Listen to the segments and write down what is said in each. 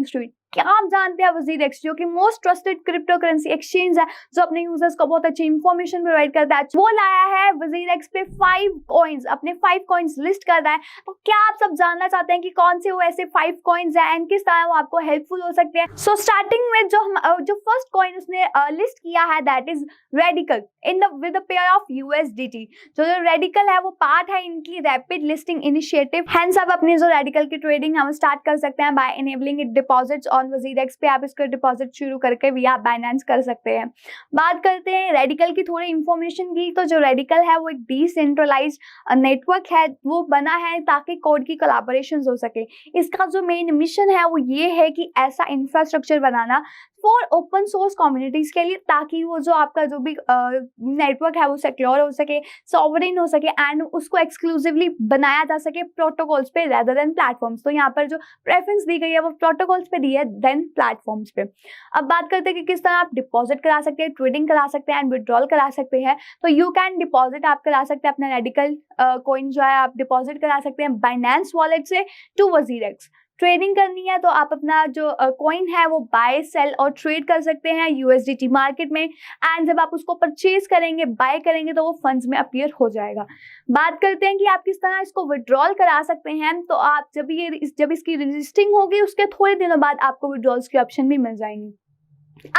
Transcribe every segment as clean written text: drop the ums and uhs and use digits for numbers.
Thanks to it. क्या आप जानते हैं WazirX जो कि most trusted crypto currency exchange है, जो अपने यूजर्स को बहुत अच्छी इंफॉर्मेशन प्रोवाइड करता है, वो लाया है WazirX पे 5 कॉइन्स, अपने 5 कॉइन्स लिस्ट कर रहा है। तो क्या आप सब जानना चाहते हैं कि कौन से वो ऐसे 5 कॉइन्स हैं एंड किस तरह वो आपको हेल्पफुल हो सकते हैं? सो स्टार्टिंग में जो फर्स्ट कॉइन उसने लिस्ट किया है that is radical with a pair of USDT। जो रेडिकल है वो पार्ट है इनकी रैपिड लिस्टिंग इनिशिएटिव। हेंस आप अपनी जो रेडिकल की ट्रेडिंग हम स्टार्ट कर सकते हैं by enabling it deposits on WazirX पे। आप इसका डिपॉजिट शुरू करके विया बाइनेंस कर सकते हैं। बात करते हैं रेडिकल की थोड़ी इंफॉर्मेशन की। तो जो रेडिकल है वो एक डिसेंट्रलाइज्ड नेटवर्क है, वो बना है ताकि कोड की कोलैबोरेशन हो सके। इसका जो मेन मिशन है वो ये है कि ऐसा infrastructure banana for open source communities के लिए, ताकि वो जो आपका जो भी नेटवर्क है वो सिक्योर हो सके, सॉवरेन हो सके एंड उसको एक्सक्लूसिवली बनाया जा सके प्रोटोकॉल्स पे रेदर देन प्लेटफॉर्म्स। तो यहाँ पर जो प्रेफरेंस दी गई है वो प्रोटोकॉल्स पे दी है देन प्लेटफॉर्म्स पे। अब बात करते हैं कि किस तरह आप डिपॉजिट करा सकते हैं, ट्रेडिंग करा सकते हैं एंड विड्रॉल करा सकते हैं। तो यू कैन डिपॉजिट आप करा सकते हैं अपना रेडिकल कॉइन जो है आप डिपॉजिट करा सकते हैं बाइनेंस वॉलेट से टू WazirX। ट्रेडिंग करनी है तो आप अपना जो कॉइन है वो बाय सेल और ट्रेड कर सकते हैं USDT मार्केट में, एंड जब आप उसको परचेज करेंगे बाय करेंगे तो वो फंड्स में अपीयर हो जाएगा। बात करते हैं कि आप किस तरह इसको विड्रॉल करा सकते हैं। तो आप जब इसकी रजिस्टरिंग होगी उसके थोड़े दिनों बाद आपको विड्रॉल्स की ऑप्शन भी मिल जाएंगी।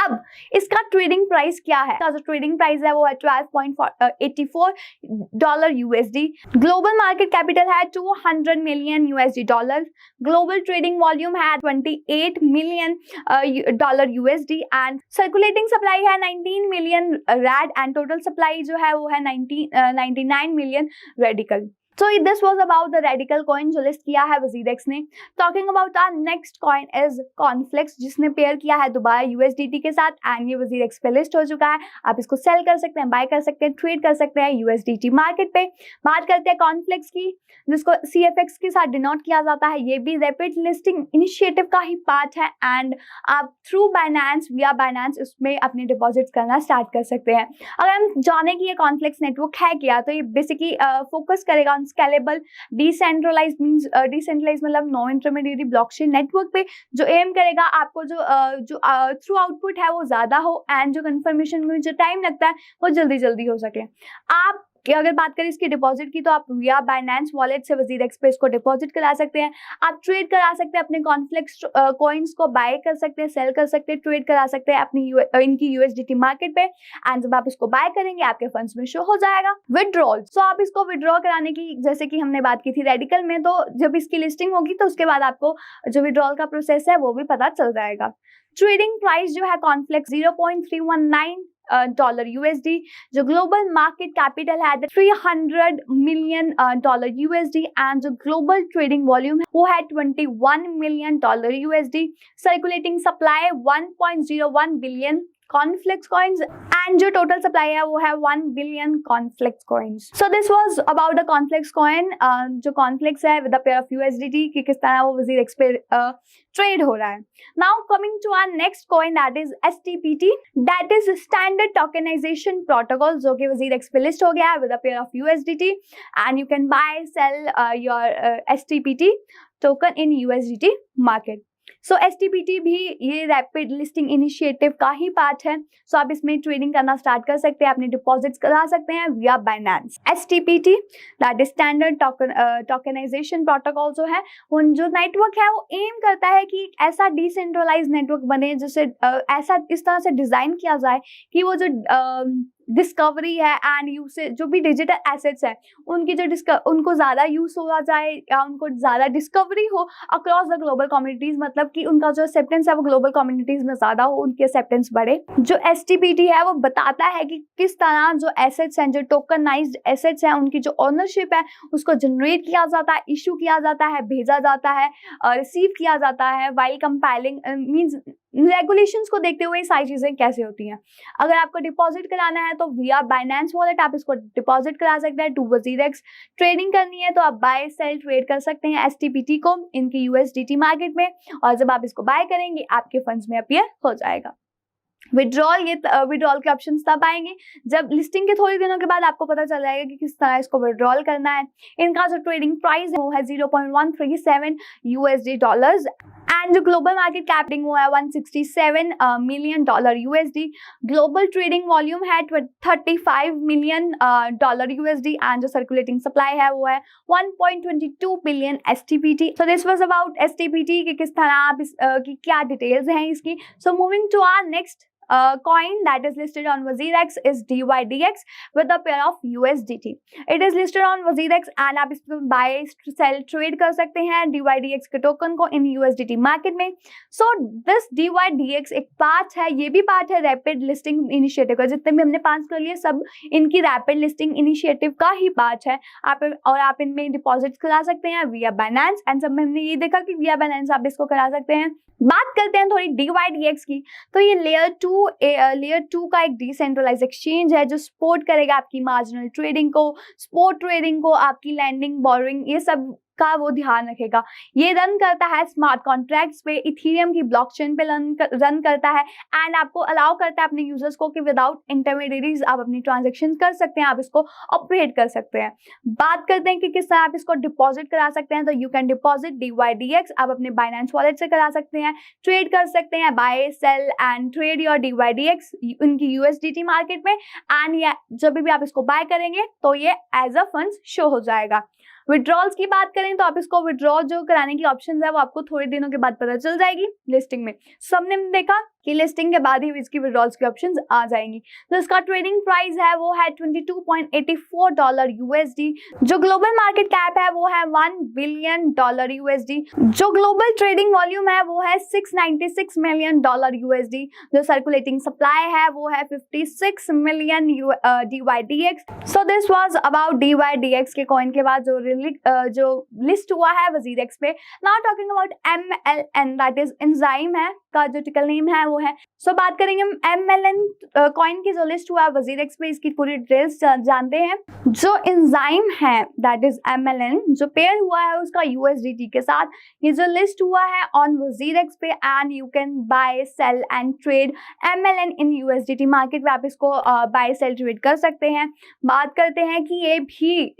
अब इसका ट्रेडिंग प्राइस क्या है? जो ट्रेडिंग प्राइस है वो है $12.84 USD। ग्लोबल मार्केट कैपिटल है $200 million USD। Global trading volume है $28 million USD and circulating supply है 19 million red and total supply जो है वो है 99 million radical. So this was about the radical coin जो लिस्ट किया है WazirX ने। Talking about our next coin is Conflux, जिसने पेयर किया है दोबारा USDT के साथ एंड ये WazirX पे लिस्ट हो चुका है। आप इसको सेल कर सकते हैं, बाय कर सकते हैं, ट्रेड कर सकते हैं USDT मार्केट पे। बात करते हैं Conflux की, जिसको CFX के साथ डिनोट किया जाता है। ये भी रैपिड लिस्टिंग इनिशिएटिव का ही पार्ट है एंड आप थ्रू बाइनेंस विया बाइनेंस उसमें अपने डिपॉजिट्स करना स्टार्ट कर सकते हैं। अगर हम जाने कि ये Conflux नेटवर्क है क्या, तो ये बेसिकली फोकस करेगा स्केलेबल डिसेंट्रलाइज्ड मींस डिसेंट्रलाइज्ड मतलब नो इंटरमीडिएट ब्लॉकचेन नेटवर्क पे, जो एम करेगा आपको जो थ्रू आउटपुट है वो ज्यादा हो एंड जो कंफर्मेशन में जो टाइम लगता है वो जल्दी हो सके। आप अगर बात करें इसकी डिपॉजिट की तो आप विया बाइनेंस वॉलेट से WazirX पे इसको डिपॉजिट करा सकते हैं। आप ट्रेड करा सकते हैं अपने कॉन्फ्लिक्स कॉइन्स को, बाय कर सकते हैं, सेल कर सकते हैं, ट्रेड करा सकते हैं अपनी इनकी USDT मार्केट पे एंड जब आप इसको बाय करेंगे आपके फंड्स में शो हो जाएगा। विड्रॉल, सो आप इसको विड्रॉ कराने की जैसे कि हमने बात की थी रेडिकल में, तो जब इसकी लिस्टिंग होगी तो उसके बाद आपको जो विड्रॉल का प्रोसेस है वो भी पता चल जाएगा। ट्रेडिंग प्राइस जो है Conflux $0.319 USD। जो ग्लोबल मार्केट कैपिटल है $300 मिलियन USD एंड जो ग्लोबल ट्रेडिंग वॉल्यूम है वो है $21 million USD। Circulating supply 1.01 billion Conflux coins and जो total supply है वो है 1 billion Conflux coins. So this was about the Conflux coin। जो Conflux है with a pair of USDT कि किस तरह वो WazirX पे ट्रेड हो रहा है। Now coming to our next coin that is STPT, that is Standard Tokenization Protocol, जो कि WazirX पे लिस्ट हो गया है with a pair of USDT and you can buy sell your STPT token in USDT market। So STPT भी ये rapid listing initiative का ही part है। सो आप इसमें ट्रेडिंग करना स्टार्ट कर सकते हैं, अपने डिपॉजिट्स करा सकते हैं via Binance. STPT that is standard tokenisation protocol जो है वो जो नेटवर्क है वो एम करता है कि ऐसा डिसेंट्रलाइज नेटवर्क बने जिसे ऐसा इस तरह से डिजाइन किया जाए कि वो जो डिस्कवरी है एंड यूसेज जो भी डिजिटल एसेट्स हैं उनकी जो उनको ज़्यादा यूज हो जाए या उनको ज़्यादा डिस्कवरी हो अक्रॉस द ग्लोबल कम्युनिटीज़, मतलब कि उनका जो एक्सेप्टेंस है वो ग्लोबल कम्युनिटीज़ में ज़्यादा हो, उनकी एक्सेप्टेंस बढ़े। जो STPT है वो बताता है कि किस तरह जो एसेट्स हैं, जो टोकनाइज्ड एसेट्स हैं, उनकी जो ओनरशिप है उसको जनरेट किया जाता है, इशू किया जाता है, भेजा जाता है, रिसीव किया जाता है वाइल कंपाइलिंग मीन्स रेगुलेशंस को देखते हुए सारी चीजें कैसे होती हैं। अगर आपको डिपॉजिट कराना है तो विया बाइनेंस वॉलेट आप इसको डिपॉजिट करा सकते हैं टू WazirX। ट्रेडिंग करनी है तो आप बाय सेल ट्रेड कर सकते हैं STPT को इनकी USDT मार्केट में, और जब आप इसको बाय करेंगे आपके फंड्स में अपीयर हो जाएगा। विड्रॉल, ये विड्रॉल के ऑप्शंस तब आएंगे जब लिस्टिंग के थोड़े दिनों के बाद आपको पता चल जाएगा कि किस तरह इसको विड्रॉल करना है। इनका जो ट्रेडिंग प्राइस है वो है $0.137 USD एंड जो ग्लोबल मार्केट कैपिंग वो है $167 million USD, global trading volume है $35 मिलियन USD एंड जो सर्कुलेटिंग सप्लाई है वो है 1.22 billion STPT. So this was about STPT कि किस तरह आप की क्या डिटेल्स हैं इसकी. So moving to our next coin that is listed on WazirX is DYDX with a pair of USDT. It is listed on WazirX and आप इसको buy sell trade कर सकते हैं DYDX के टोकन को इन USDT मार्केट में. So this DYDX एक part है, ये भी पार्ट है रैपिड लिस्टिंग इनिशिएटिव का. जितने भी हमने पास कर लिए सब इनकी रैपिड लिस्टिंग इनिशिएटिव का ही पार्ट है. आप इनमें डिपॉजिट करा सकते हैं विया बाइनेंस एंड सब में हमने ये देखा कि विया बाइनेंस आप इसको करा सकते हैं. बात करते हैं थोड़ी DYDX की. तो ये लेयर 2 का एक डिसेंट्रलाइज एक्सचेंज है जो सपोर्ट करेगा आपकी मार्जिनल ट्रेडिंग को, स्पॉट ट्रेडिंग को, आपकी लैंडिंग, बोरोइंग, ये सब का वो ध्यान रखेगा. ये रन करता है स्मार्ट कॉन्ट्रैक्ट्स पे, इथेरियम की ब्लॉकचेन पे रन करता है एंड आपको अलाउ करता है अपने यूजर्स को कि विदाउट इंटरमीडिएटरीज आप अपनी ट्रांजैक्शन कर सकते हैं, आप इसको ऑपरेट कर सकते हैं. बात करते हैं कि किस तरह आप इसको डिपॉजिट करा सकते हैं. तो यू कैन डिपॉजिट DYDX आप अपने बाइनेंस वॉलेट से करा सकते हैं, ट्रेड कर सकते हैं, buy sell and trade your DYDX उनकी USDT मार्केट में एंड जब भी आप इसको बाय करेंगे तो ये एज अ फंड्स शो हो जाएगा. विड्रॉल्स की बात करें तो आप इसको विड्रॉ जो कराने की ऑप्शन है वो आपको थोड़े दिनों के बाद पता चल जाएगी लिस्टिंग में. सबने देखा कि लिस्टिंग के बाद ही इसकी विड्रॉल्स की ऑप्शंस आ जाएंगी. तो इसका ट्रेडिंग प्राइस है वो है $22.84 USD. जो ग्लोबल मार्केट कैप है वो है $1 बिलियन USD. जो ग्लोबल ट्रेडिंग वॉल्यूम है वो है $696 मिलियन USD. जो सर्कुलेटिंग सप्लाई है वो है 56 million DYDX. So this was about DYDX के कॉइन के बाद जो लिस्ट हुआ है WazirX पे. Now talking about MLN that is enzyme है का जो टिकल नेम है वो है. सो बात करेंगे हम MLN कॉइन की जो लिस्ट हुआ है WazirX पे, इसकी पूरी डिटेल्स जानते हैं. जो एंजाइम है दैट इज MLN जो पेयर हुआ है उसका USDT के साथ, ये जो लिस्ट हुआ है ऑन WazirX पे and you can buy sell and trade MLN in USDT market पे, आप इसको बाय सेल ट्रेड कर सकते हैं. बात करते हैं कि ये भी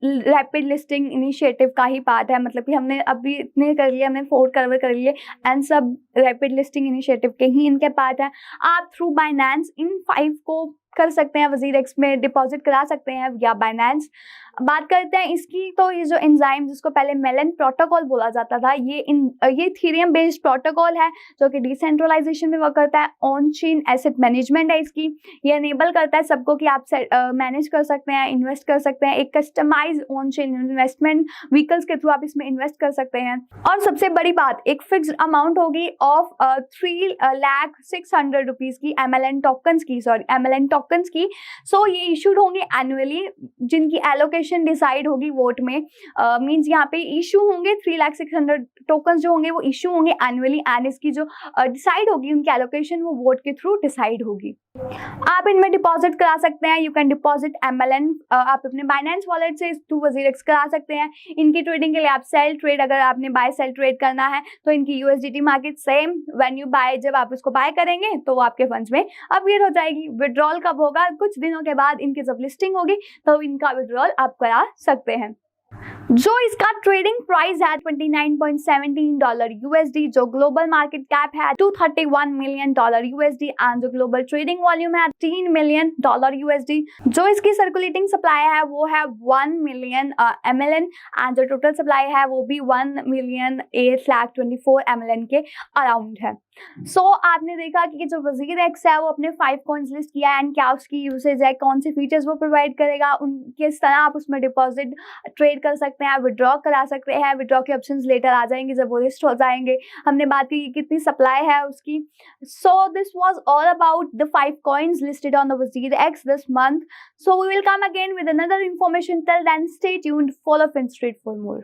रैपिड लिस्टिंग इनिशिएटिव का ही पार्ट है, मतलब कि हमने अभी इतने कर लिए, हमने 4 कवर कर लिए एंड सब रैपिड लिस्टिंग इनिशिएटिव के ही इनके पार्ट है. आप थ्रू बाइनेंस इन 5 को कर सकते हैं, WazirX में डिपॉजिट करा सकते हैं या बाइनेंस. बात करते हैं इसकी. तो ये जो एंजाइम जिसको पहले मेलन प्रोटोकॉल बोला जाता था, ये इथेरियम बेस्ड प्रोटोकॉल है जो कि डिसेंट्रलाइजेशन में वर्क करता है. ऑन चेन एसेट मैनेजमेंट है इसकी. ये एनेबल करता है सबको कि आप मैनेज कर सकते हैं, इन्वेस्ट कर सकते हैं. एक customise on chain investment vehicles के थ्रू आप इसमें इन्वेस्ट कर सकते हैं. और सबसे बड़ी बात, एक फिक्स्ड अमाउंट होगी ऑफ 3,600,000 रुपीज की MLN टोकन्स की. सो ये इशूड होंगे एनुअली, जिनकी एलोकेशन डिसाइड होगी वोट में. मींस यहाँ पे इशू होंगे 3,600,000 टोकन्स जो होंगे वो इशू होंगे एनुअली एंड इसकी जो डिसाइड होगी उनकी एलोकेशन वो वोट के थ्रू डिसाइड होगी. आप इनमें डिपॉजिट करा सकते हैं. यू कैन डिपॉजिट MLN आप अपने बाइनेंस वॉलेट से टू WazirX करा सकते हैं. इनकी ट्रेडिंग के लिए आप सेल ट्रेड, अगर आपने बाय सेल ट्रेड करना है तो इनकी USDT market same when you buy, जब आप इसको बाय करेंगे तो वो आपके फंड्स में अपग्रेड हो जाएगी. विड्रॉल कब होगा? कुछ दिनों के बाद इनकी जब लिस्टिंग होगी तो इनका विड्रॉल आप करा सकते हैं. जो इसका ट्रेडिंग प्राइस है $29.17 USD. जो ग्लोबल मार्केट कैप है $231 मिलियन USD एंड जो ग्लोबल ट्रेडिंग वॉल्यूम है $3 मिलियन USD. जो इसकी सर्कुलेटिंग सप्लाई है वो है 1 मिलियन MLN एंड जो टोटल सप्लाई है वो भी 1,824,000 MLN के अराउंड है. सो आपने देखा कि जो WazirX है वो अपने 5 कॉइन्स लिस्ट किया है एंड क्या उसकी यूसेज है, कौन से फीचर्स वो प्रोवाइड करेगा, किस तरह आप उसमें डिपॉजिट ट्रेड कर सकते हैं, विड्रॉ करा सकते हैं. विड्रॉ के ऑप्शंस लेटर आ जाएंगे जब वो लिस्ट हो जाएंगे. हमने बात की कितनी सप्लाई है उसकी. So this was all about the 5 coins listed on the WazirX this month. So we will come again with another information. Till then, stay tuned. Follow FinStreet for more.